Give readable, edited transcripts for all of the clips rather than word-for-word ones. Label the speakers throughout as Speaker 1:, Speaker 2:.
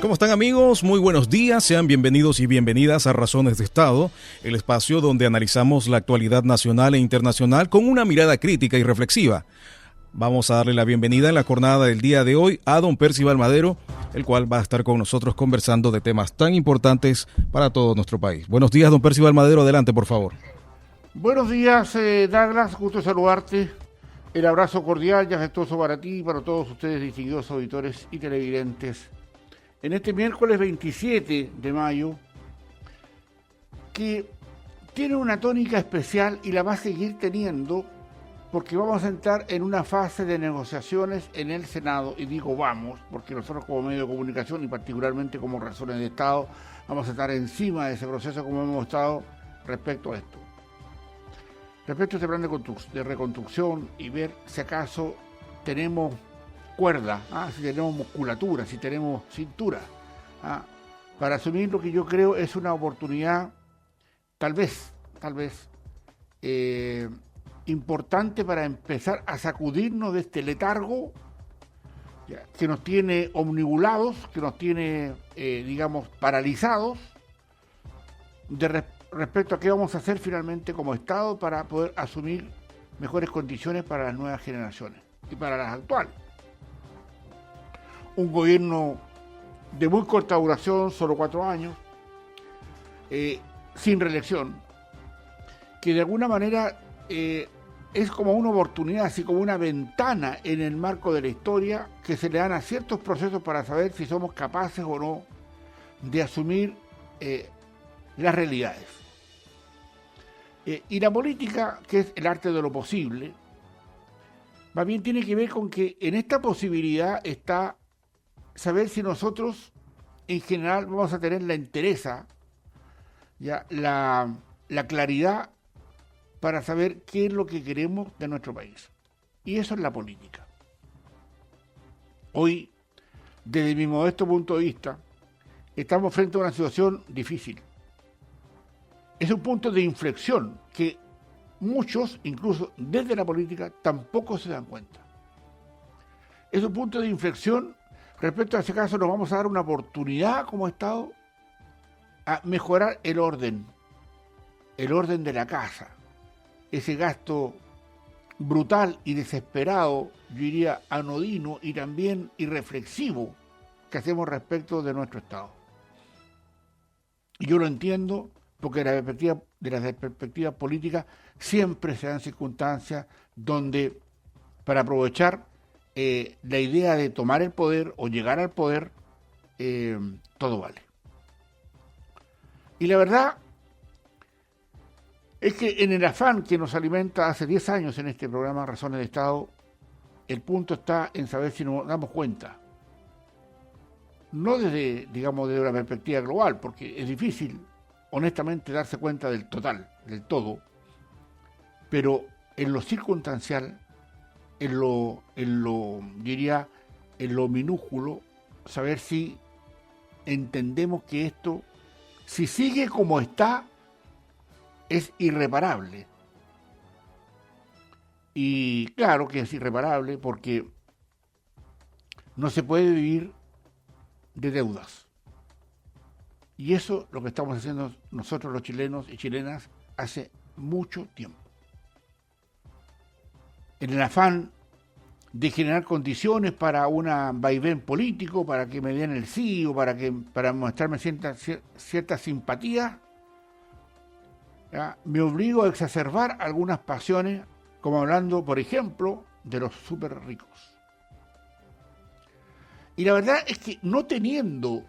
Speaker 1: ¿Cómo están, amigos? Muy buenos días, sean bienvenidos y bienvenidas a Razones de Estado, el espacio donde analizamos la actualidad nacional e internacional con una mirada crítica y reflexiva. Vamos a darle la bienvenida en la jornada del día de hoy a don Percival Madero, el cual va a estar con nosotros conversando de temas tan importantes para todo nuestro país. Buenos días, don Percival Madero, adelante, por favor.
Speaker 2: Buenos días, Douglas, gusto saludarte. El abrazo cordial y afectuoso para ti y para todos ustedes, distinguidos auditores y televidentes. En este miércoles 27 de mayo, que tiene una tónica especial y la va a seguir teniendo, porque vamos a entrar en una fase de negociaciones en el Senado, y digo vamos, porque nosotros como medio de comunicación y particularmente como Razones de Estado, vamos a estar encima de ese proceso como hemos estado respecto a esto. Respecto a este plan de reconstrucción y ver si acaso tenemos cuerda, si tenemos musculatura, si tenemos cintura, para asumir lo que yo creo es una oportunidad tal vez, importante para empezar a sacudirnos de este letargo que nos tiene omnibulados, que nos tiene, paralizados, respecto a qué vamos a hacer finalmente como Estado para poder asumir mejores condiciones para las nuevas generaciones y para las actuales. Un gobierno de muy corta duración, solo 4 años, sin reelección, que de alguna manera es como una oportunidad, así como una ventana en el marco de la historia que se le dan a ciertos procesos para saber si somos capaces o no de asumir las realidades. Y la política, que es el arte de lo posible, más bien tiene que ver con que en esta posibilidad está saber si nosotros en general vamos a tener la entereza, la claridad para saber qué es lo que queremos de nuestro país. Y eso es la política. Hoy, desde mi modesto punto de vista, estamos frente a una situación difícil. Es un punto de inflexión que muchos, incluso desde la política, tampoco se dan cuenta. Es un punto de inflexión respecto a ese caso. Nos vamos a dar una oportunidad como Estado a mejorar el orden de la casa. Ese gasto brutal y desesperado, yo diría anodino y también irreflexivo que hacemos respecto de nuestro Estado. Y yo lo entiendo porque de las perspectivas políticas siempre se dan circunstancias donde para aprovechar la idea de tomar el poder o llegar al poder, todo vale. Y la verdad es que en el afán que nos alimenta hace 10 años en este programa Razones de Estado, el punto está en saber si nos damos cuenta. No desde una perspectiva global, porque es difícil, honestamente, darse cuenta del total, del todo, pero en lo circunstancial, en lo minúsculo, saber si entendemos que esto, si sigue como está, es irreparable. Y claro que es irreparable porque no se puede vivir de deudas. Y eso es lo que estamos haciendo nosotros los chilenos y chilenas hace mucho tiempo. En el afán de generar condiciones para un vaivén político, para que me den el sí o para mostrarme cierta simpatía, me obligo a exacerbar algunas pasiones, como hablando, por ejemplo, de los súper ricos. Y la verdad es que no teniendo,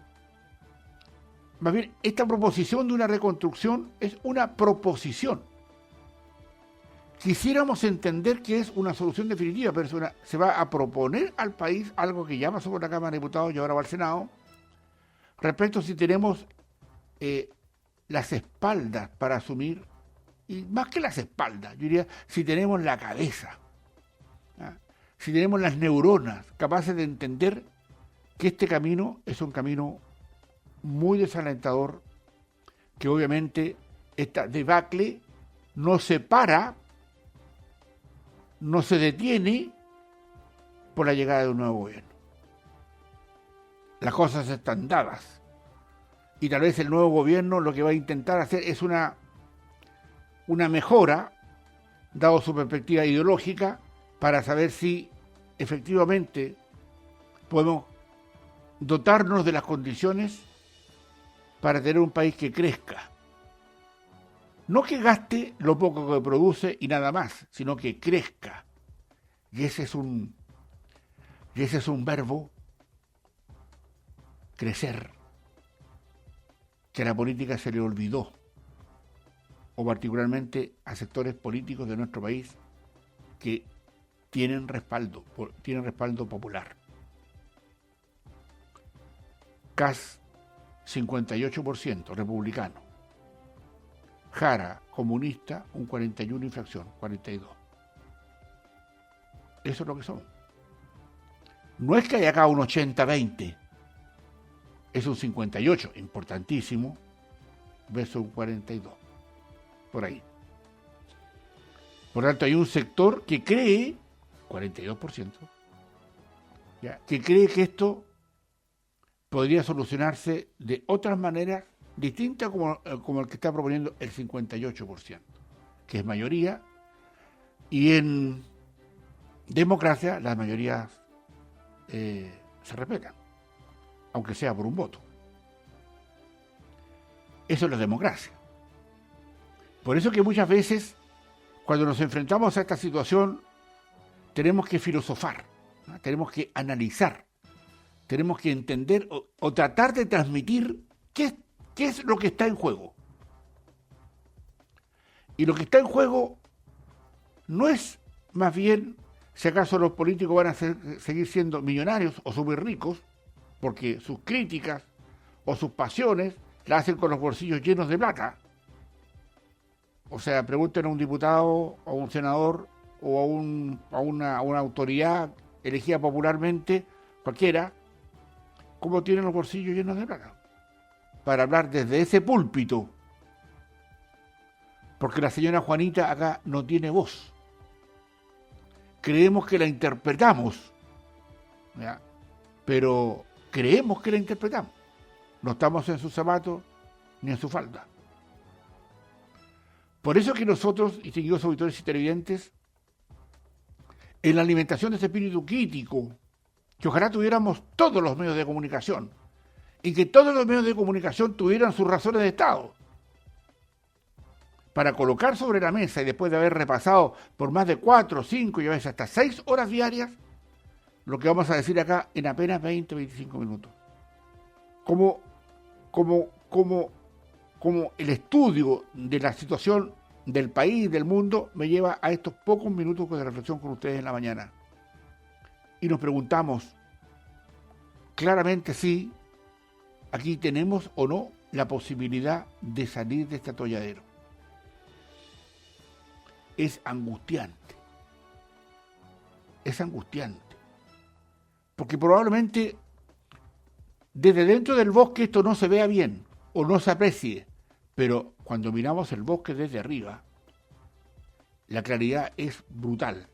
Speaker 2: más bien, esta proposición de una reconstrucción es una proposición. Quisiéramos entender que es una solución definitiva, pero se va a proponer al país algo que ya pasó por la Cámara de Diputados y ahora va al Senado, respecto a si tenemos las espaldas para asumir, y más que las espaldas, yo diría, si tenemos la cabeza, si tenemos las neuronas capaces de entender que este camino es un camino muy desalentador, que obviamente esta debacle no se para, no se detiene por la llegada de un nuevo gobierno. las cosas están dadas. Y tal vez el nuevo gobierno lo que va a intentar hacer es una mejora, dado su perspectiva ideológica, para saber si efectivamente podemos dotarnos de las condiciones para tener un país que crezca. No que gaste lo poco que produce y nada más, sino que crezca. Y ese es un verbo, crecer, que a la política se le olvidó, o particularmente a sectores políticos de nuestro país que tienen respaldo popular. Kast, 58% republicano. Jara, comunista, un 41 infracción, 42. Eso es lo que son. No es que haya acá un 80-20, es un 58, importantísimo, versus un 42, por ahí. Por tanto, hay un sector que cree, 42%, ¿ya?, que cree que esto podría solucionarse de otras maneras distintas como el que está proponiendo el 58%, que es mayoría, y en democracia las mayorías se respetan, aunque sea por un voto. Eso es la democracia. Por eso que muchas veces, cuando nos enfrentamos a esta situación, tenemos que filosofar, ¿no? Tenemos que analizar, tenemos que entender o tratar de transmitir qué es lo que está en juego. Y lo que está en juego no es más bien si acaso los políticos van a seguir siendo millonarios o súper ricos, porque sus críticas o sus pasiones las hacen con los bolsillos llenos de plata. O sea, pregunten a un diputado, a un senador o a una autoridad elegida popularmente, cualquiera, cómo tienen los bolsillos llenos de plata, para hablar desde ese púlpito, porque la señora Juanita acá no tiene voz. Creemos que la interpretamos, ¿ya?, pero creemos que la interpretamos. No estamos en sus zapatos ni en su falda. Por eso que nosotros, distinguidos auditores y televidentes, en la alimentación de ese espíritu crítico, que ojalá tuviéramos todos los medios de comunicación, y que todos los medios de comunicación tuvieran sus razones de Estado, para colocar sobre la mesa, y después de haber repasado por más de 4, 5 y a veces hasta 6 horas diarias, lo que vamos a decir acá en apenas 20, 25 minutos. Como el estudio de la situación del país, del mundo, me lleva a estos pocos minutos de reflexión con ustedes en la mañana. Y nos preguntamos claramente si aquí tenemos o no la posibilidad de salir de este atolladero. Es angustiante. Es angustiante. Porque probablemente desde dentro del bosque esto no se vea bien o no se aprecie, pero cuando miramos el bosque desde arriba, la claridad es brutal,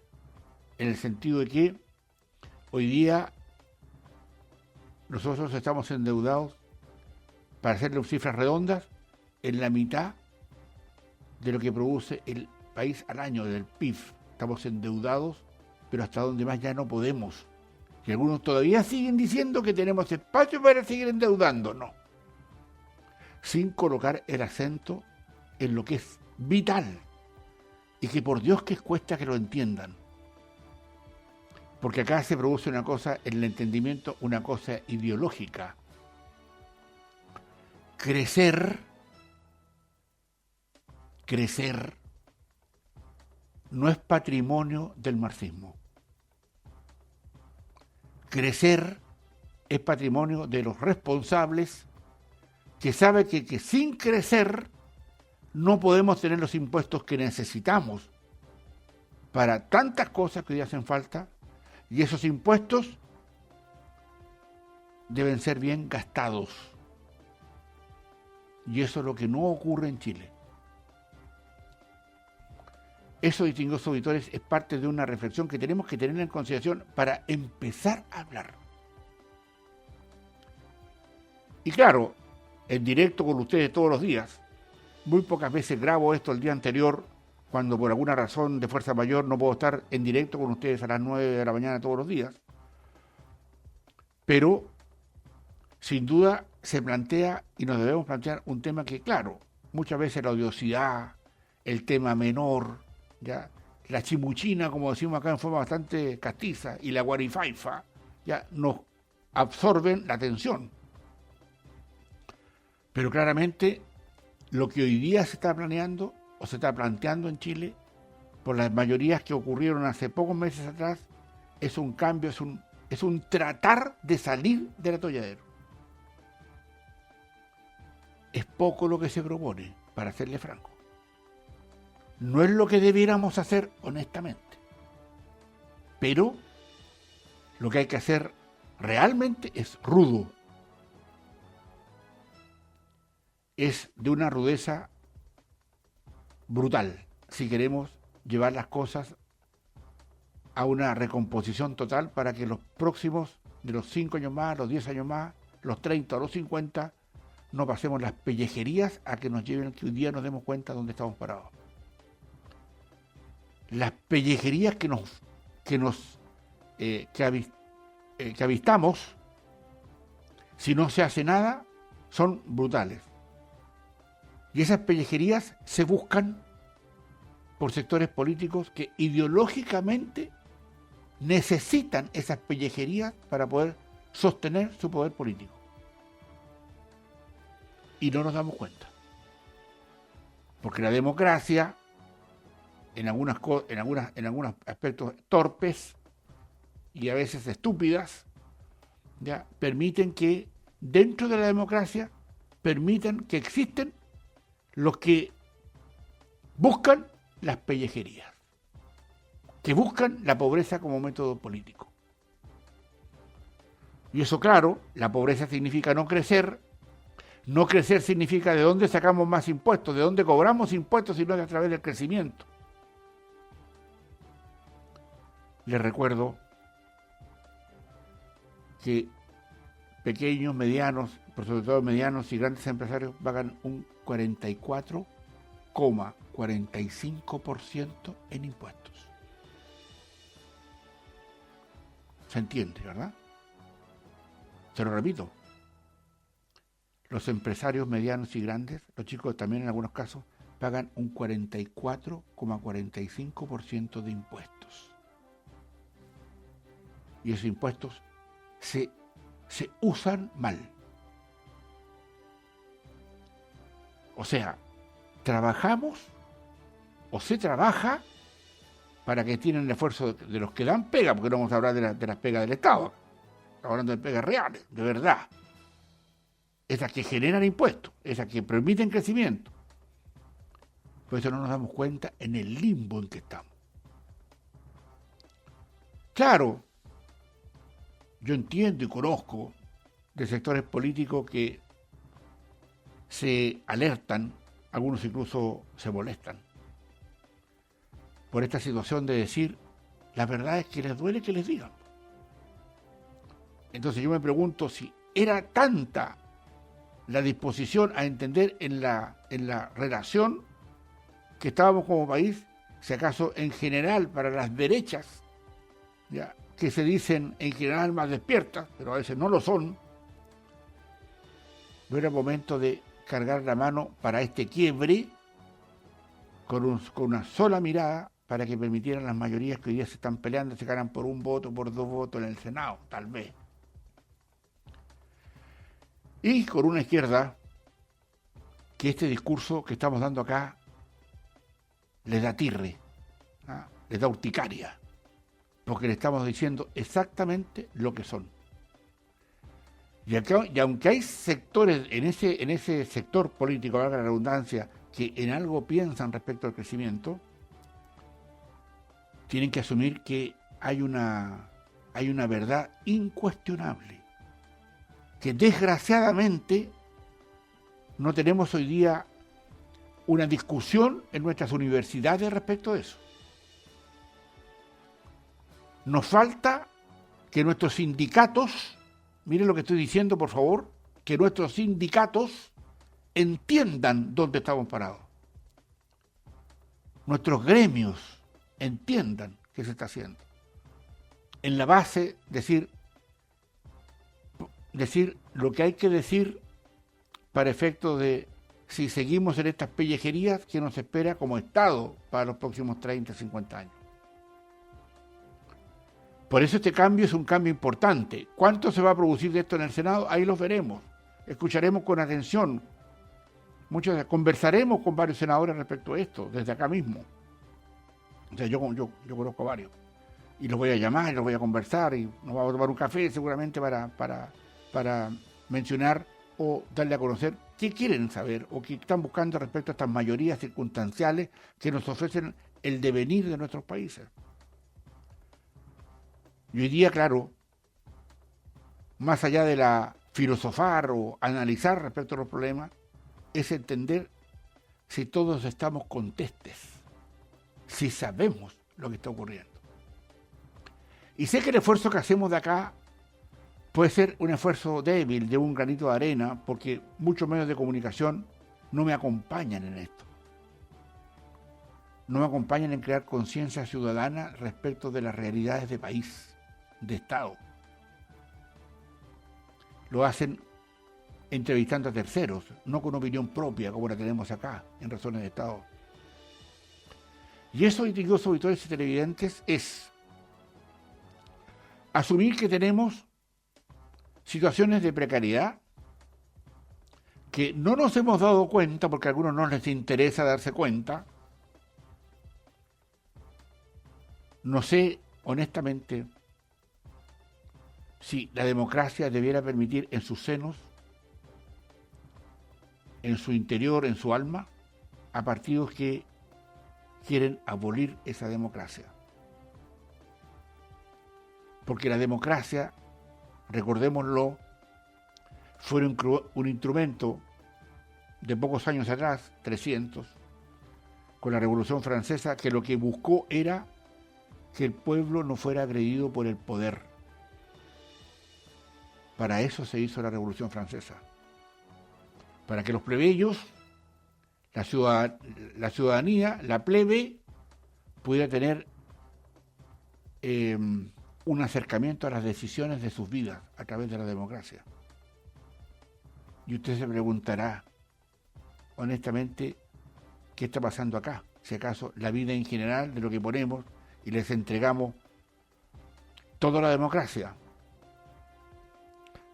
Speaker 2: en el sentido de que hoy día nosotros estamos endeudados, para hacerle cifras redondas, en la mitad de lo que produce el país al año, del PIB. Estamos endeudados, pero hasta donde más ya no podemos. Y algunos todavía siguen diciendo que tenemos espacio para seguir endeudándonos, sin colocar el acento en lo que es vital, y que por Dios que cuesta que lo entiendan. Porque acá se produce una cosa, en el entendimiento, una cosa ideológica. Crecer no es patrimonio del marxismo. Crecer es patrimonio de los responsables que saben que sin crecer no podemos tener los impuestos que necesitamos para tantas cosas que hoy hacen falta, y esos impuestos deben ser bien gastados. Y eso es lo que no ocurre en Chile. Eso, distinguidos auditores, es parte de una reflexión que tenemos que tener en consideración para empezar a hablar. Y claro, en directo con ustedes todos los días, muy pocas veces grabo esto el día anterior, cuando por alguna razón de fuerza mayor no puedo estar en directo con ustedes a las 9 de la mañana todos los días. Pero, sin duda, se plantea y nos debemos plantear un tema que, claro, muchas veces la odiosidad, el tema menor, ya la chimuchina, como decimos acá en forma bastante castiza, y la guarifaifa, ya nos absorben la atención. Pero claramente lo que hoy día se está planeando o se está planteando en Chile por las mayorías que ocurrieron hace pocos meses atrás es un cambio, es un tratar de salir del atolladero. Es poco lo que se propone, para serle franco. No es lo que debiéramos hacer honestamente, pero lo que hay que hacer realmente es rudo. Es de una rudeza brutal si queremos llevar las cosas a una recomposición total para que los próximos, de los 5 años más, los 10 años más, los 30 o los 50, no pasemos las pellejerías a que nos lleven, que un día nos demos cuenta de dónde estamos parados. Las pellejerías que avistamos, si no se hace nada, son brutales. Y esas pellejerías se buscan por sectores políticos que ideológicamente necesitan esas pellejerías para poder sostener su poder político. Y no nos damos cuenta. Porque la democracia, en algunos aspectos torpes y a veces estúpidas, ya permiten que dentro de la democracia permitan que existen los que buscan las pellejerías, que buscan la pobreza como método político. Y eso, claro, la pobreza significa no crecer. No crecer significa de dónde sacamos más impuestos, de dónde cobramos impuestos, sino a través del crecimiento. Les recuerdo que pequeños, medianos, pero sobre todo medianos y grandes empresarios pagan un 44,45% en impuestos. ¿Se entiende, verdad? Se lo repito. Los empresarios medianos y grandes, los chicos también en algunos casos, pagan un 44,45% de impuestos. Y esos impuestos se usan mal. O sea, trabajamos o se trabaja para que tienen el esfuerzo de los que dan pega, porque no vamos a hablar de las pegas del Estado, estamos hablando de pegas reales, de verdad. Esas que generan impuestos, esas que permiten crecimiento. Por eso no nos damos cuenta en el limbo en que estamos. Claro, yo entiendo y conozco de sectores políticos que se alertan, algunos incluso se molestan, por esta situación de decir, la verdad es que les duele que les digan. Entonces yo me pregunto si era tanta la disposición a entender en la relación que estábamos como país, si acaso en general para las derechas, ya, que se dicen en general más despiertas, pero a veces no lo son, no era momento de cargar la mano para este quiebre con una sola mirada para que permitieran las mayorías que hoy día se están peleando, se ganan por un voto, por 2 votos en el Senado, tal vez. Y con una izquierda que este discurso que estamos dando acá les da tirre, ¿ah? Les da urticaria, porque le estamos diciendo exactamente lo que son. Y aunque hay sectores en ese sector político, valga la redundancia, que en algo piensan respecto al crecimiento, tienen que asumir que hay una verdad incuestionable, que desgraciadamente no tenemos hoy día una discusión en nuestras universidades respecto de eso. Nos falta que nuestros sindicatos, miren lo que estoy diciendo por favor, que nuestros sindicatos entiendan dónde estamos parados. Nuestros gremios entiendan qué se está haciendo. En la base, decir lo que hay que decir para efecto de si seguimos en estas pellejerías que nos espera como Estado para los próximos 30, 50 años. Por eso este cambio es un cambio importante. ¿Cuánto se va a producir de esto en el Senado? Ahí los veremos. Escucharemos con atención. Conversaremos con varios senadores respecto a esto, desde acá mismo. O sea, yo conozco a varios. Y los voy a llamar, y los voy a conversar, y nos vamos a tomar un café seguramente para mencionar o darle a conocer qué quieren saber o qué están buscando respecto a estas mayorías circunstanciales que nos ofrecen el devenir de nuestros países. Y hoy día, claro, más allá de la filosofar o analizar respecto a los problemas, es entender si todos estamos contestes, si sabemos lo que está ocurriendo. Y sé que el esfuerzo que hacemos de acá puede ser un esfuerzo débil, de un granito de arena, porque muchos medios de comunicación no me acompañan en esto. No me acompañan en crear conciencia ciudadana respecto de las realidades de país, de Estado. Lo hacen entrevistando a terceros, no con opinión propia como la tenemos acá, en Razones de Estado. Y eso, distinguidos auditores y televidentes, es asumir que tenemos situaciones de precariedad que no nos hemos dado cuenta, porque a algunos no les interesa darse cuenta. No sé, honestamente, si la democracia debiera permitir en sus senos, en su interior, en su alma, a partidos que quieren abolir esa democracia. Porque la democracia, recordémoslo, fue un instrumento de pocos años atrás, 300, con la Revolución Francesa, que lo que buscó era que el pueblo no fuera agredido por el poder. Para eso se hizo la Revolución Francesa. Para que los plebeyos, la ciudadanía, la plebe, pudiera tener un acercamiento a las decisiones de sus vidas a través de la democracia. Y usted se preguntará, honestamente, ¿qué está pasando acá? Si acaso la vida en general de lo que ponemos y les entregamos toda la democracia.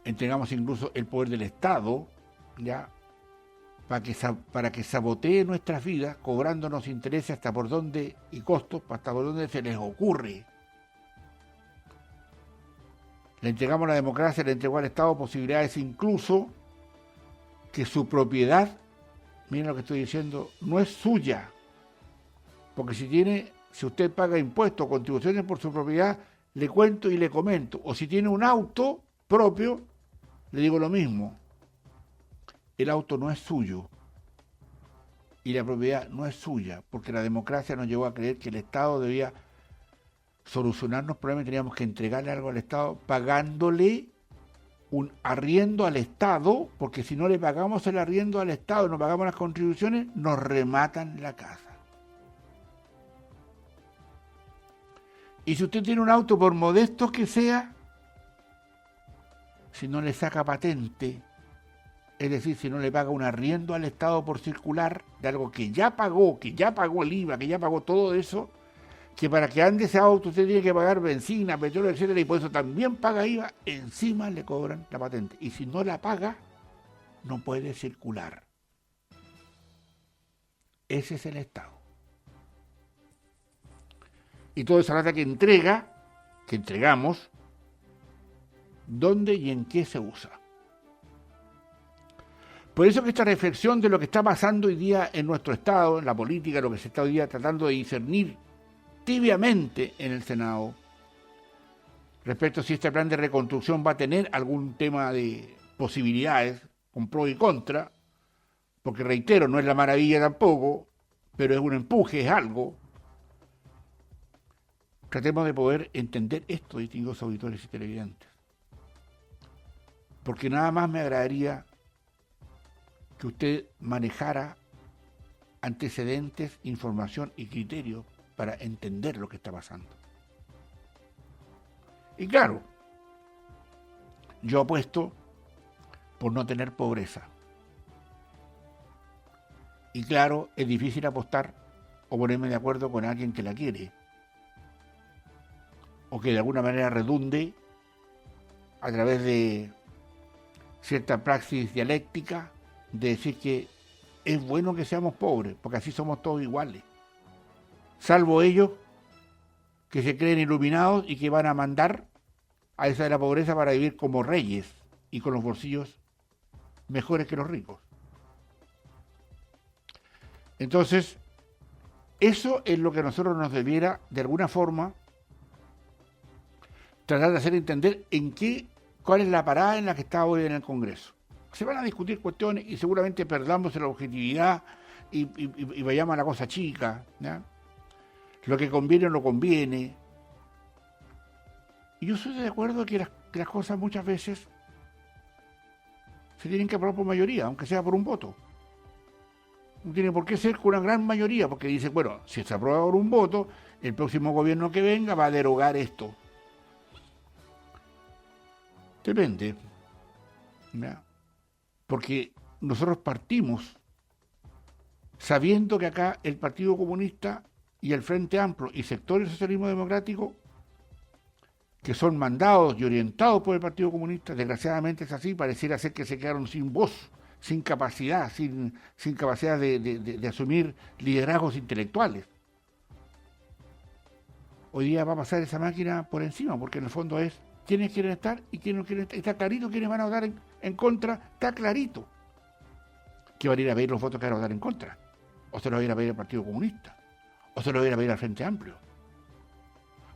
Speaker 2: Entregamos incluso el poder del Estado, ya, para que sabotee nuestras vidas, cobrándonos intereses hasta por dónde y costos, hasta por dónde se les ocurre. Le entregamos la democracia, le entregó al Estado posibilidades incluso que su propiedad, miren lo que estoy diciendo, no es suya. Porque si usted paga impuestos o contribuciones por su propiedad, le cuento y le comento. O si tiene un auto propio, le digo lo mismo. El auto no es suyo y la propiedad no es suya, porque la democracia nos llevó a creer que el Estado debía solucionarnos problemas y teníamos que entregarle algo al Estado pagándole un arriendo al Estado, porque si no le pagamos el arriendo al Estado, no pagamos las contribuciones, nos rematan la casa. Y si usted tiene un auto, por modesto que sea, si no le saca patente, es decir, si no le paga un arriendo al Estado por circular de algo que ya pagó el IVA, que ya pagó todo eso, que para que ande ese auto usted tiene que pagar benzina, petróleo, etcétera, y por eso también paga IVA, encima le cobran la patente. Y si no la paga, no puede circular. Ese es el Estado. Y toda esa plata que entregamos, ¿dónde y en qué se usa? Por eso que esta reflexión de lo que está pasando hoy día en nuestro Estado, en la política, lo que se está hoy día tratando de discernir tibiamente en el Senado, respecto a si este plan de reconstrucción va a tener algún tema de posibilidades, con pro y contra, porque reitero, no es la maravilla tampoco, pero es un empuje, es algo. Tratemos de poder entender esto, distinguidos auditores y televidentes. porque nada más me agradaría que usted manejara antecedentes, información y criterios para entender lo que está pasando. Y claro, yo apuesto por no tener pobreza. Y claro, es difícil apostar o ponerme de acuerdo con alguien que la quiere, o que de alguna manera redunde a través de cierta praxis dialéctica de decir que es bueno que seamos pobres, porque así somos todos iguales, salvo ellos que se creen iluminados y que van a mandar a esa de la pobreza para vivir como reyes y con los bolsillos mejores que los ricos. Entonces, eso es lo que a nosotros nos debiera, de alguna forma, tratar de hacer entender cuál es la parada en la que está hoy en el Congreso. Se van a discutir cuestiones y seguramente perdamos la objetividad y vayamos a la cosa chica, ¿ya? Lo que conviene o no conviene. Y yo soy de acuerdo que las cosas muchas veces se tienen que aprobar por mayoría, aunque sea por un voto. No tiene por qué ser con una gran mayoría, porque dice, bueno, si se aprueba por un voto, el próximo gobierno que venga va a derogar esto. Depende, ¿ya? Porque nosotros partimos sabiendo que acá el Partido Comunista y el Frente Amplio y sectores del socialismo democrático, que son mandados y orientados por el Partido Comunista, desgraciadamente es así, pareciera ser que se quedaron sin voz, sin capacidad, sin capacidad de asumir liderazgos intelectuales. Hoy día va a pasar esa máquina por encima, porque en el fondo es quiénes quieren estar y quiénes no quieren estar. Está clarito quiénes van a votar en contra, está clarito. Que van a ir a pedir los votos que van a votar en contra. O se los va a ir a pedir al Partido Comunista. O se los va a ir a pedir al Frente Amplio.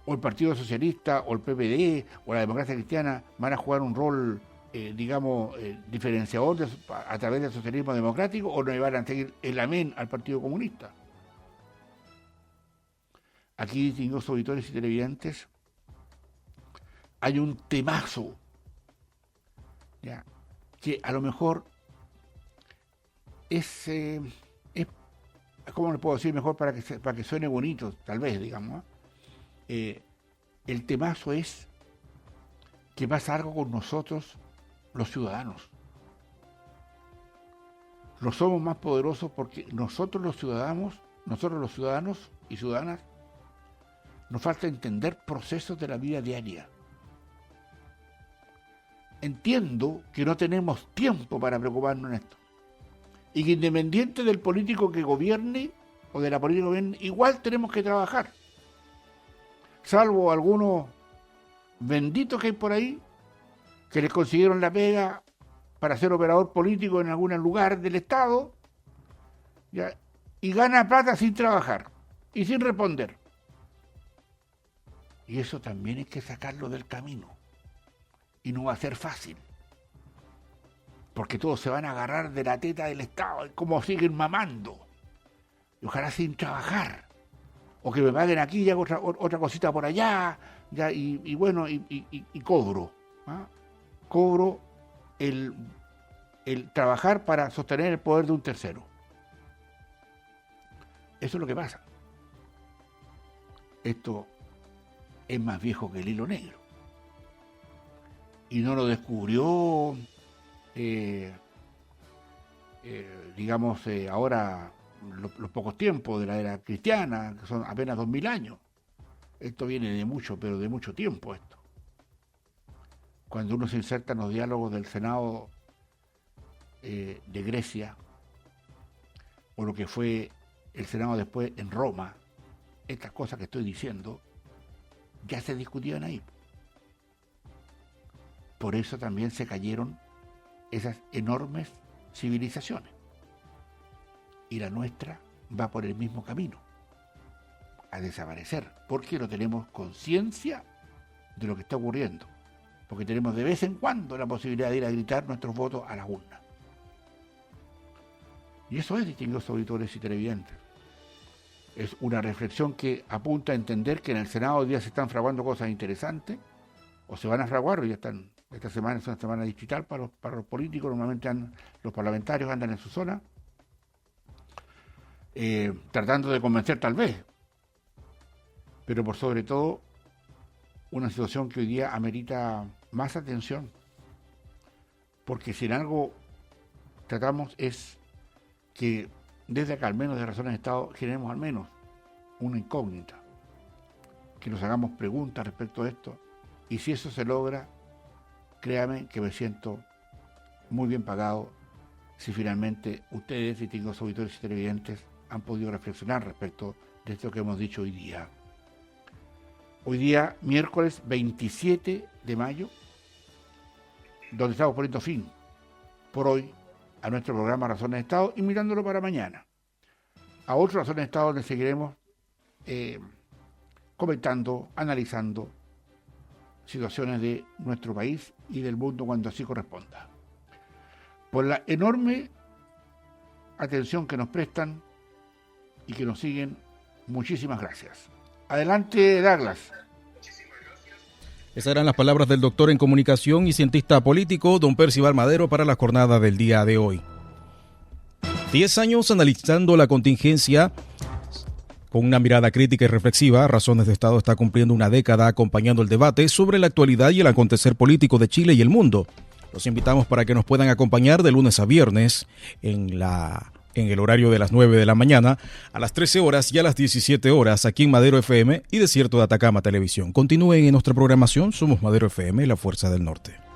Speaker 2: O el Partido Socialista, o el PPD, o la Democracia Cristiana van a jugar un rol, diferenciador a través del socialismo democrático, o no le van a seguir el amén al Partido Comunista. Aquí, distinguidos auditores y televidentes, hay un temazo, ¿ya?, que a lo mejor es ¿cómo le puedo decir mejor para que suene bonito, tal vez, digamos? El temazo es que pasa algo con nosotros, los ciudadanos. No somos más poderosos porque nosotros los ciudadanos y ciudadanas, nos falta entender procesos de la vida diaria. Entiendo que no tenemos tiempo para preocuparnos en esto. Y que independiente del político que gobierne o de la política que gobierne, igual tenemos que trabajar. Salvo algunos benditos que hay por ahí, que les consiguieron la pega para ser operador político en algún lugar del Estado, ¿ya?, y gana plata sin trabajar y sin responder. Y eso también hay que sacarlo del camino. Y no va a ser fácil. Porque todos se van a agarrar de la teta del Estado, como siguen mamando. Y ojalá sin trabajar. O que me paguen aquí y hago otra cosita por allá, ya, y bueno, y cobro. ¿Ah? Cobro el trabajar para sostener el poder de un tercero. Eso es lo que pasa. Esto es más viejo que el hilo negro. Y no lo descubrió, ahora los pocos tiempos de la era cristiana, que son apenas 2000 años. Esto viene de mucho, pero de mucho tiempo esto. Cuando uno se inserta en los diálogos del Senado de Grecia, o lo que fue el Senado después en Roma, estas cosas que estoy diciendo ya se discutían ahí. Por eso también se cayeron esas enormes civilizaciones. Y la nuestra va por el mismo camino, a desaparecer, porque no tenemos conciencia de lo que está ocurriendo, porque tenemos de vez en cuando la posibilidad de ir a gritar nuestros votos a las urnas. Y eso es, distinguidos auditores y televidentes. Es una reflexión que apunta a entender que en el Senado hoy día se están fraguando cosas interesantes, o se van a fraguar, o ya están Esta semana es una semana distrital para los políticos, normalmente los parlamentarios andan en su zona, tratando de convencer tal vez, pero por sobre todo una situación que hoy día amerita más atención, porque si en algo tratamos es que desde acá, al menos de Razones de Estado, generemos al menos una incógnita, que nos hagamos preguntas respecto a esto, y si eso se logra, créame que me siento muy bien pagado si finalmente ustedes, distinguidos auditores y televidentes, han podido reflexionar respecto de esto que hemos dicho hoy día. Hoy día, miércoles 27 de mayo, donde estamos poniendo fin por hoy a nuestro programa Razones de Estado y mirándolo para mañana. A otras Razones de Estado donde seguiremos comentando, analizando situaciones de nuestro país y del mundo cuando así corresponda. Por la enorme atención que nos prestan y que nos siguen, muchísimas gracias. Adelante, Douglas.
Speaker 1: Esas eran las palabras del doctor en comunicación y cientista político, don Percival Madero, para la jornada del día de hoy. 10 años analizando la contingencia. Con una mirada crítica y reflexiva, Razones de Estado está cumpliendo una década acompañando el debate sobre la actualidad y el acontecer político de Chile y el mundo. Los invitamos para que nos puedan acompañar de lunes a viernes en el horario de las 9 de la mañana, a las 13 horas y a las 17 horas aquí en Madero FM y Desierto de Atacama Televisión. Continúen en nuestra programación, somos Madero FM, la Fuerza del Norte.